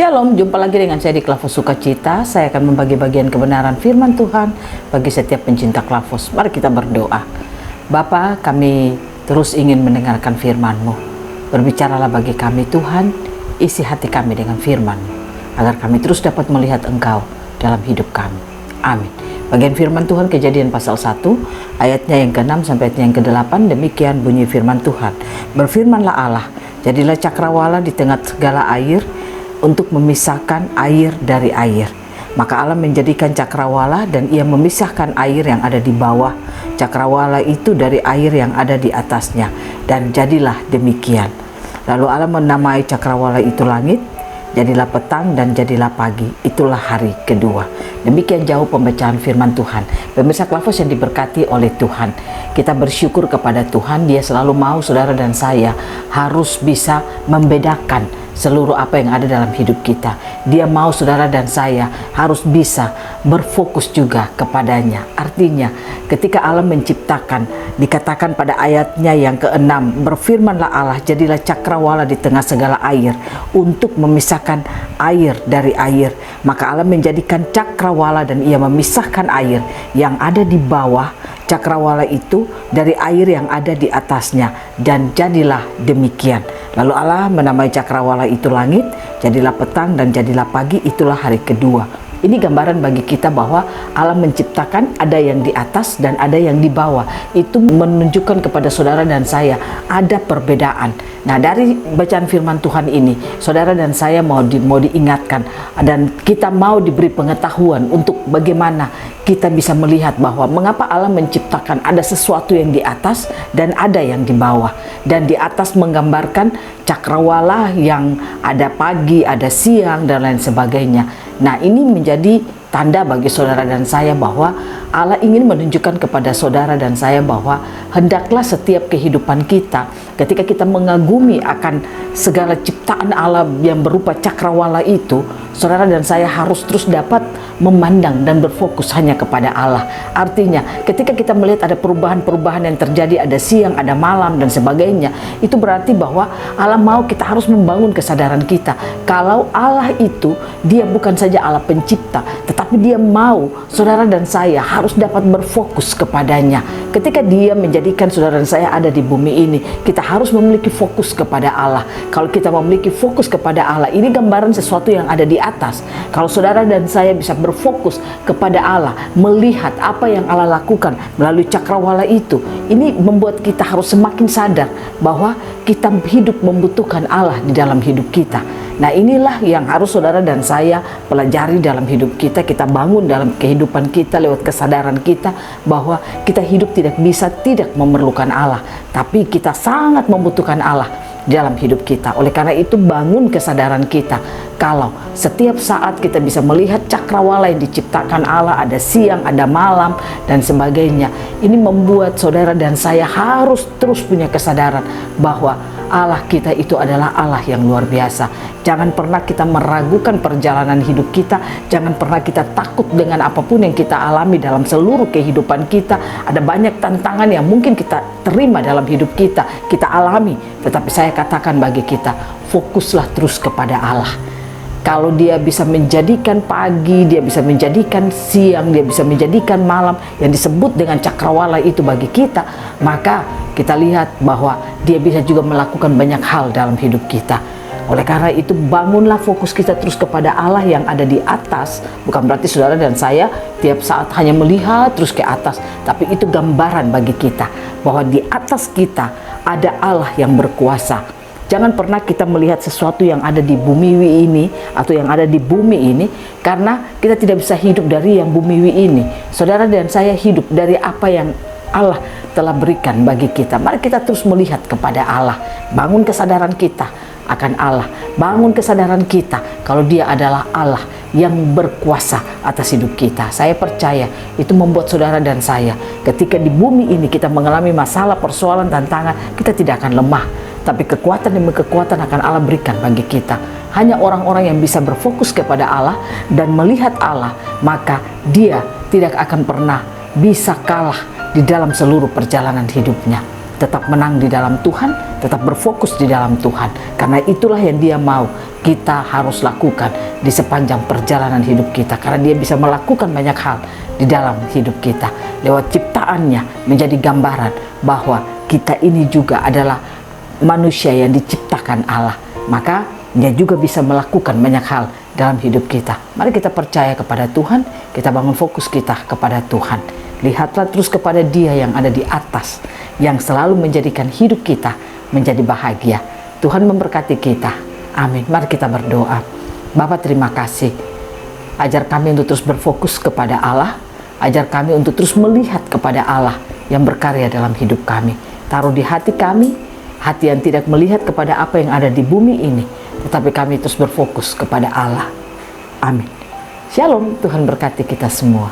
Shalom, jumpa lagi dengan saya di Klavos Sukacita. Saya akan membagi bagian kebenaran firman Tuhan bagi setiap pencinta Klavos. Mari kita berdoa. Bapa, kami terus ingin mendengarkan firman-Mu. Berbicaralah bagi kami Tuhan, isi hati kami dengan firman-Mu, agar kami terus dapat melihat Engkau dalam hidup kami. Amin. Bagian firman Tuhan Kejadian pasal 1, ayatnya yang ke-6 sampai ayatnya yang ke-8, demikian bunyi firman Tuhan. Berfirmanlah Allah, jadilah cakrawala di tengah segala air, untuk memisahkan air dari air. Maka Allah menjadikan cakrawala dan ia memisahkan air yang ada di bawah cakrawala itu dari air yang ada di atasnya, dan jadilah demikian. Lalu Allah menamai cakrawala itu langit. Jadilah petang dan jadilah pagi, itulah hari kedua. Demikian jauh pembacaan firman Tuhan. Pemirsa Klavos yang diberkati oleh Tuhan, kita bersyukur kepada Tuhan. Dia selalu mau saudara dan saya harus bisa membedakan seluruh apa yang ada dalam hidup kita. Dia mau saudara dan saya harus bisa berfokus juga kepadanya. Artinya ketika Allah menciptakan, dikatakan pada ayatnya yang ke-6, berfirmanlah Allah, jadilah cakrawala di tengah segala air untuk memisahkan air dari air. Maka Allah menjadikan cakrawala dan ia memisahkan air yang ada di bawah cakrawala itu dari air yang ada di atasnya, dan jadilah demikian. Lalu Allah menamai cakrawala itu langit, jadilah petang dan jadilah pagi, itulah hari kedua. Ini gambaran bagi kita bahwa Allah menciptakan ada yang di atas dan ada yang di bawah. Itu menunjukkan kepada saudara dan saya ada perbedaan. Nah, dari bacaan firman Tuhan ini, saudara dan saya mau diingatkan, dan kita mau diberi pengetahuan untuk bagaimana kita bisa melihat bahwa mengapa Allah menciptakan ada sesuatu yang di atas dan ada yang di bawah. Dan di atas menggambarkan cakrawala yang ada pagi, ada siang, dan lain sebagainya. Nah, ini menjadi tanda bagi saudara dan saya bahwa Allah ingin menunjukkan kepada saudara dan saya bahwa hendaklah setiap kehidupan kita, ketika kita mengagumi akan segala ciptaan Allah yang berupa cakrawala itu, saudara dan saya harus terus dapat memandang dan berfokus hanya kepada Allah. Artinya ketika kita melihat ada perubahan-perubahan yang terjadi, ada siang, ada malam dan sebagainya, itu berarti bahwa Allah mau kita harus membangun kesadaran kita kalau Allah itu dia bukan saja Allah pencipta, tetapi dia mau saudara dan saya harus dapat berfokus kepadanya. Ketika dia menjadikan saudara dan saya ada di bumi ini, kita harus memiliki fokus kepada Allah. Kalau kita memiliki fokus kepada Allah, ini gambaran sesuatu yang ada di atas. Kalau saudara dan saya bisa berfokus kepada Allah, melihat apa yang Allah lakukan melalui cakrawala itu, ini membuat kita harus semakin sadar bahwa kita hidup membutuhkan Allah di dalam hidup kita. Nah, inilah yang harus saudara dan saya pelajari dalam hidup kita. Kita bangun dalam kehidupan kita lewat kesadaran kita bahwa kita hidup tidak bisa tidak memerlukan Allah, tapi kita sangat membutuhkan Allah dalam hidup kita. Oleh karena itu, bangun kesadaran kita kalau setiap saat kita bisa melihat cakrawala yang diciptakan Allah, ada siang, ada malam dan sebagainya. Ini membuat saudara dan saya harus terus punya kesadaran bahwa Allah kita itu adalah Allah yang luar biasa. Jangan pernah kita meragukan perjalanan hidup kita. Jangan pernah kita takut dengan apapun yang kita alami dalam seluruh kehidupan kita. Ada banyak tantangan yang mungkin kita terima dalam hidup kita, kita alami. Tetapi saya katakan bagi kita, fokuslah terus kepada Allah. Kalau dia bisa menjadikan pagi, dia bisa menjadikan siang, dia bisa menjadikan malam yang disebut dengan cakrawala itu bagi kita, maka kita lihat bahwa dia bisa juga melakukan banyak hal dalam hidup kita. Oleh karena itu, bangunlah fokus kita terus kepada Allah yang ada di atas. Bukan berarti saudara dan saya tiap saat hanya melihat terus ke atas, tapi itu gambaran bagi kita bahwa di atas kita ada Allah yang berkuasa. Jangan pernah kita melihat sesuatu yang ada di bumi ini atau yang ada di bumi ini, karena kita tidak bisa hidup dari yang bumi ini. Saudara dan saya hidup dari apa yang Allah telah berikan bagi kita. Mari kita terus melihat kepada Allah. Bangun kesadaran kita akan Allah. Bangun kesadaran kita kalau dia adalah Allah yang berkuasa atas hidup kita. Saya percaya itu membuat saudara dan saya, ketika di bumi ini kita mengalami masalah, persoalan, tantangan, kita tidak akan lemah. Tapi kekuatan demi kekuatan akan Allah berikan bagi kita. Hanya orang-orang yang bisa berfokus kepada Allah dan melihat Allah, maka dia tidak akan pernah bisa kalah di dalam seluruh perjalanan hidupnya. tetap menang di dalam Tuhan, tetap berfokus di dalam Tuhan. Karena itulah yang Dia mau kita harus lakukan di sepanjang perjalanan hidup kita. Karena Dia bisa melakukan banyak hal di dalam hidup kita. Lewat ciptaannya menjadi gambaran bahwa kita ini juga adalah manusia yang diciptakan Allah. Maka Dia juga bisa melakukan banyak hal dalam hidup kita. Mari kita percaya kepada Tuhan, kita bangun fokus kita kepada Tuhan. Lihatlah terus kepada Dia yang ada di atas, yang selalu menjadikan hidup kita menjadi bahagia. Tuhan memberkati kita. Amin. Mari kita berdoa. Bapa, terima kasih. Ajar kami untuk terus berfokus kepada Allah. Ajar kami untuk terus melihat kepada Allah yang berkarya dalam hidup kami. Taruh di hati kami, hati yang tidak melihat kepada apa yang ada di bumi ini, tetapi kami terus berfokus kepada Allah. Amin. Shalom, Tuhan berkati kita semua.